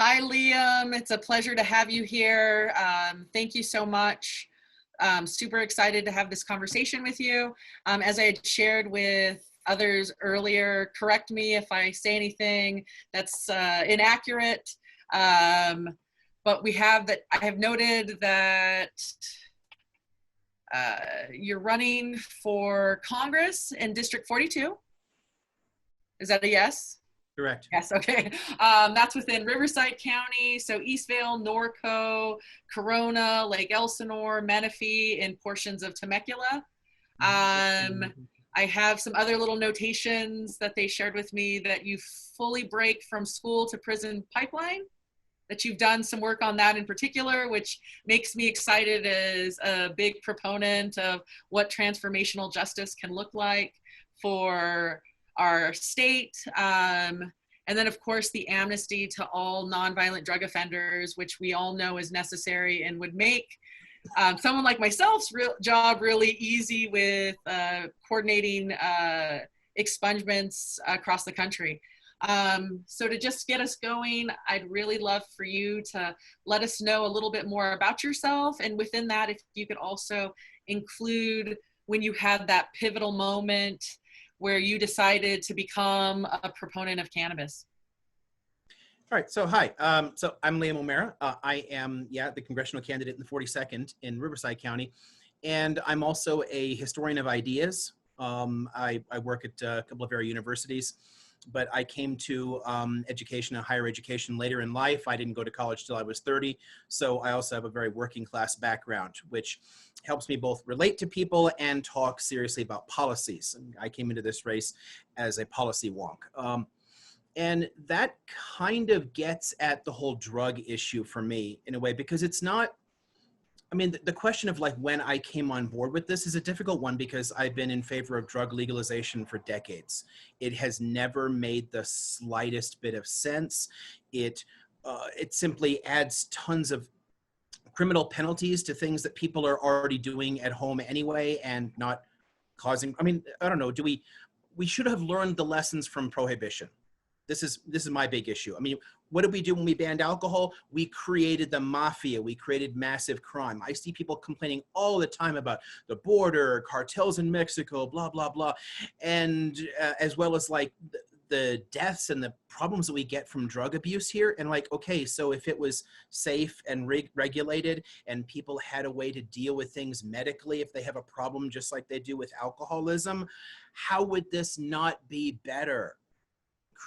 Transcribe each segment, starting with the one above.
Hi, Liam. It's a pleasure to have you here. Thank you so much. Super excited to have this conversation with you. As I had shared with others earlier, correct me if I say anything that's inaccurate. But I have noted that you're running for Congress in District 42. Is that a yes? Correct. Yes, okay. That's within Riverside County, so Eastvale, Norco, Corona, Lake Elsinore, Menifee, and portions of Temecula. I have some other little notations that they shared with me that you fully break from school to prison pipeline, that you've done some work on that in particular, which makes me excited as a big proponent of what transformational justice can look like for our state. And then of course the amnesty to all nonviolent drug offenders, which we all know is necessary and would make someone like myself's job really easy with coordinating expungements across the country. So to just get us going, I'd really love for you to let us know a little bit more about yourself. And within that, if you could also include when you had that pivotal moment where you decided to become a proponent of cannabis. All right, so hi. So I'm Liam O'Mara. I am, the congressional candidate in the 42nd in Riverside County. And I'm also a historian of ideas. I work at a couple of area universities, but I came to education and higher education later in life. I didn't go to college till I was 30. So I also have a very working class background, which helps me both relate to people and talk seriously about policies. And I came into this race as a policy wonk. And that kind of gets at the whole drug issue for me in a way, because it's not, I mean, the question of like when I came on board with this is a difficult one because I've been in favor of drug legalization for decades. It has never made the slightest bit of sense. It simply adds tons of criminal penalties to things that people are already doing at home anyway and not causing, I mean, I don't know, we should have learned the lessons from prohibition. This is my big issue. I mean, what did we do when we banned alcohol? We created the mafia. We created massive crime. I see people complaining all the time about the border, cartels in Mexico, blah, blah, blah. And as well as like the deaths and the problems that we get from drug abuse here. And like, okay, so if it was safe and regulated and people had a way to deal with things medically, if they have a problem just like they do with alcoholism, how would this not be better?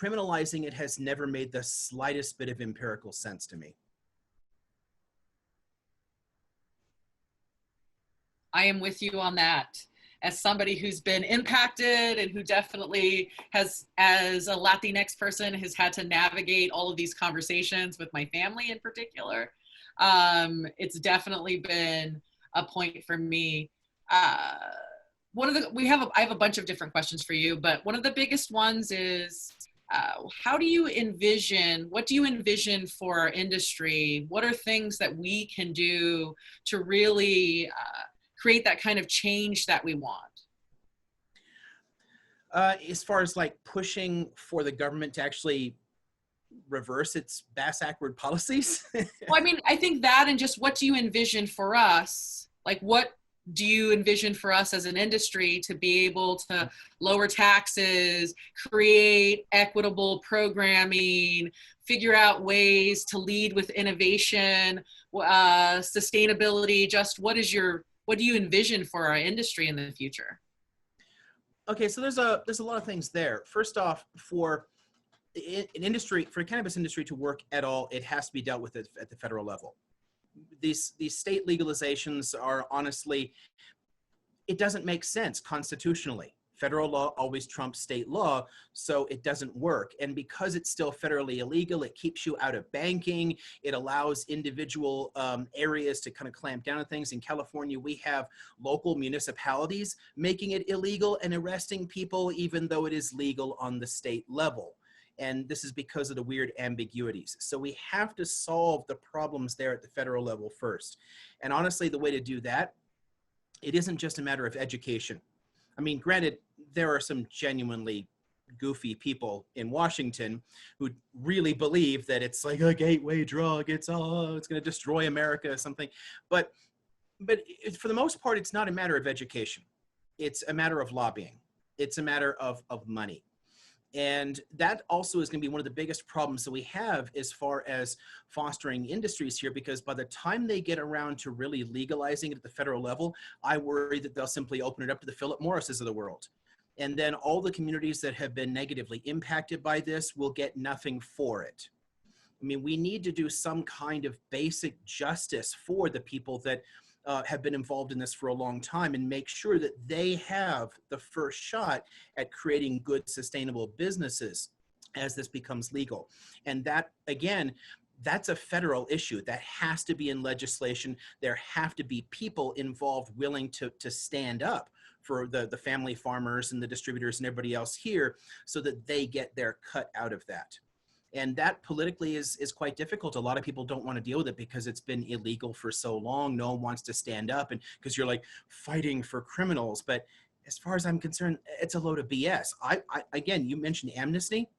Criminalizing it has never made the slightest bit of empirical sense to me. I am with you on that. As somebody who's been impacted and who definitely has, as a Latinx person, has had to navigate all of these conversations with my family in particular, it's definitely been a point for me. I have a bunch of different questions for you, but one of the biggest ones is, what do you envision for our industry? What are things that we can do to really create that kind of change that we want? As far as like pushing for the government to actually reverse its bass-backward policies? Well, I mean, I think that, and just what do you envision for us? Like, what do you envision for us as an industry to be able to lower taxes, create equitable programming, figure out ways to lead with innovation, sustainability? Just what do you envision for our industry in the future? Okay, so there's a lot of things there. First off, for a cannabis industry to work at all, it has to be dealt with at the federal level. These state legalizations are honestly, it doesn't make sense constitutionally. Federal law always trumps state law, so it doesn't work. And because it's still federally illegal, it keeps you out of banking. It allows individual areas to kind of clamp down on things. In California, we have local municipalities making it illegal and arresting people even though it is legal on the state level. And this is because of the weird ambiguities. So we have to solve the problems there at the federal level first. And honestly, the way to do that, it isn't just a matter of education. I mean, granted, there are some genuinely goofy people in Washington who really believe that it's like a gateway drug. It's going to destroy America or something. But for the most part, it's not a matter of education. It's a matter of lobbying. It's a matter of money. And that also is going to be one of the biggest problems that we have as far as fostering industries here, because by the time they get around to really legalizing it at the federal level, I worry that they'll simply open it up to the Philip Morrises of the world. And then all the communities that have been negatively impacted by this will get nothing for it. I mean, we need to do some kind of basic justice for the people that have been involved in this for a long time, and make sure that they have the first shot at creating good, sustainable businesses as this becomes legal. And that, again, that's a federal issue. That has to be in legislation. There have to be people involved willing to stand up for the family farmers and the distributors and everybody else here, so that they get their cut out of that. And that politically is quite difficult. A lot of people don't want to deal with it because it's been illegal for so long. No one wants to stand up, and because you're like fighting for criminals. But as far as I'm concerned, it's a load of BS. Again, you mentioned amnesty.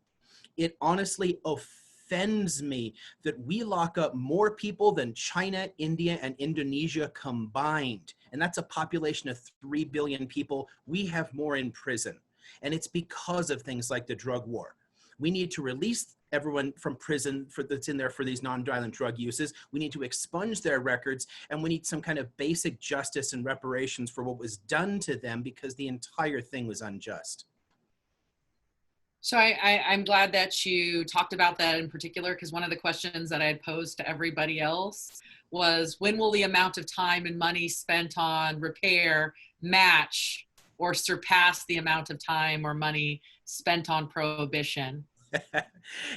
It honestly offends me that we lock up more people than China, India, and Indonesia combined. And that's a population of 3 billion people. We have more in prison. And it's because of things like the drug war. We need to release everyone from prison that's in there for these non-violent drug uses. We need to expunge their records, and we need some kind of basic justice and reparations for what was done to them, because the entire thing was unjust. So I'm glad that you talked about that in particular, because one of the questions that I had posed to everybody else was, when will the amount of time and money spent on repair match or surpass the amount of time or money spent on prohibition?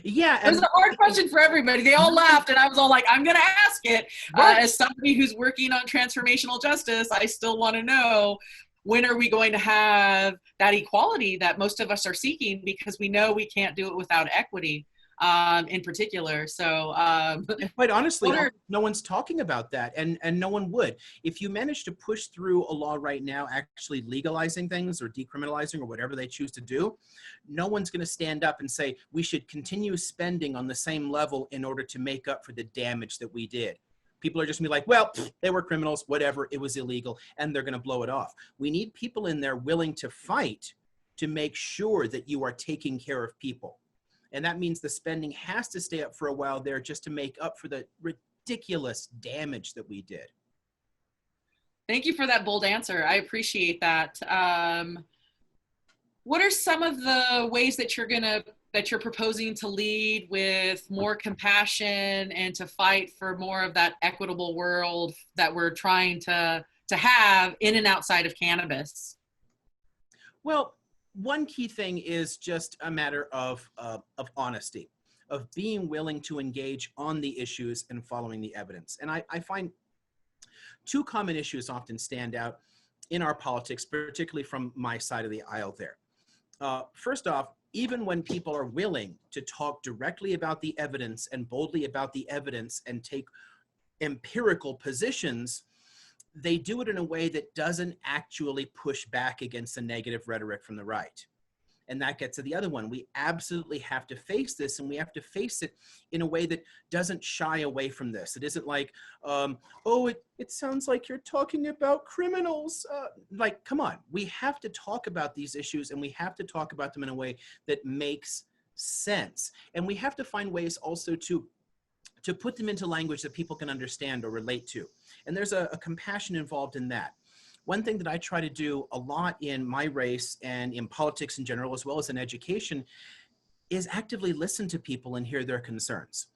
Yeah. It was a hard question for everybody. They all laughed, and I was all like, I'm going to ask it. Right. As somebody who's working on transformational justice, I still want to know, when are we going to have that equality that most of us are seeking? Because we know we can't do it without equity, in particular. So quite honestly, no one's talking about that, and no one would. If you manage to push through a law right now actually legalizing things or decriminalizing or whatever they choose to do, no one's going to stand up and say we should continue spending on the same level in order to make up for the damage that we did. People are just going to be like, well, they were criminals, whatever, it was illegal, and they're going to blow it off. We need people in there willing to fight to make sure that you are taking care of people. And that means the spending has to stay up for a while there, just to make up for the ridiculous damage that we did. Thank you for that bold answer. I appreciate that. What are some of the ways that you're proposing to lead with more compassion and to fight for more of that equitable world that we're trying to have in and outside of cannabis? Well, one key thing is just a matter of honesty, of being willing to engage on the issues and following the evidence. And I find two common issues often stand out in our politics, particularly from my side of the aisle there. First off, even when people are willing to talk directly about the evidence and boldly about the evidence and take empirical positions, they do it in a way that doesn't actually push back against the negative rhetoric from the right. And that gets to the other one. We absolutely have to face this, and we have to face it in a way that doesn't shy away from this. It isn't like, oh, it sounds like you're talking about criminals. Like, come on. We have to talk about these issues, and we have to talk about them in a way that makes sense. And we have to find ways also to put them into language that people can understand or relate to. And there's a compassion involved in that. One thing that I try to do a lot in my race and in politics in general, as well as in education, is actively listen to people and hear their concerns.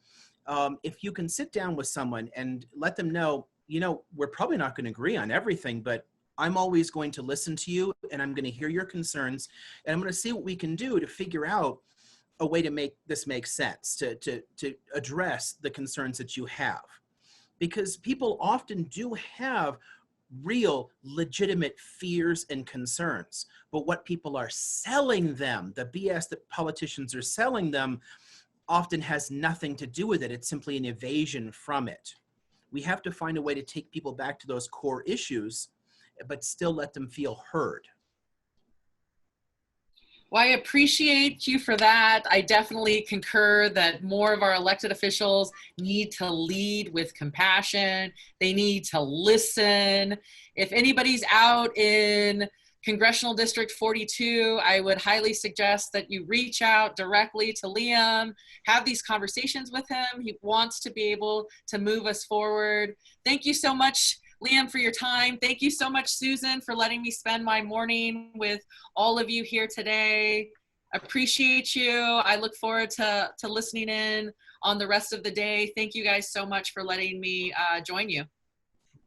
If you can sit down with someone and let them know, you know, we're probably not going to agree on everything, but I'm always going to listen to you, and I'm going to hear your concerns, and I'm going to see what we can do to figure out a way to make this make sense, to address the concerns that you have. Because people often do have real, legitimate fears and concerns. But what people are selling them, the BS that politicians are selling them, often has nothing to do with it. It's simply an evasion from it. We have to find a way to take people back to those core issues, but still let them feel heard. Well, I appreciate you for that. I definitely concur that more of our elected officials need to lead with compassion. They need to listen. If anybody's out in Congressional District 42, I would highly suggest that you reach out directly to Liam, have these conversations with him. He wants to be able to move us forward. Thank you so much, Liam, for your time. Thank you so much, Susan, for letting me spend my morning with all of you here today. Appreciate you. I look forward to listening in on the rest of the day. Thank you guys so much for letting me join you.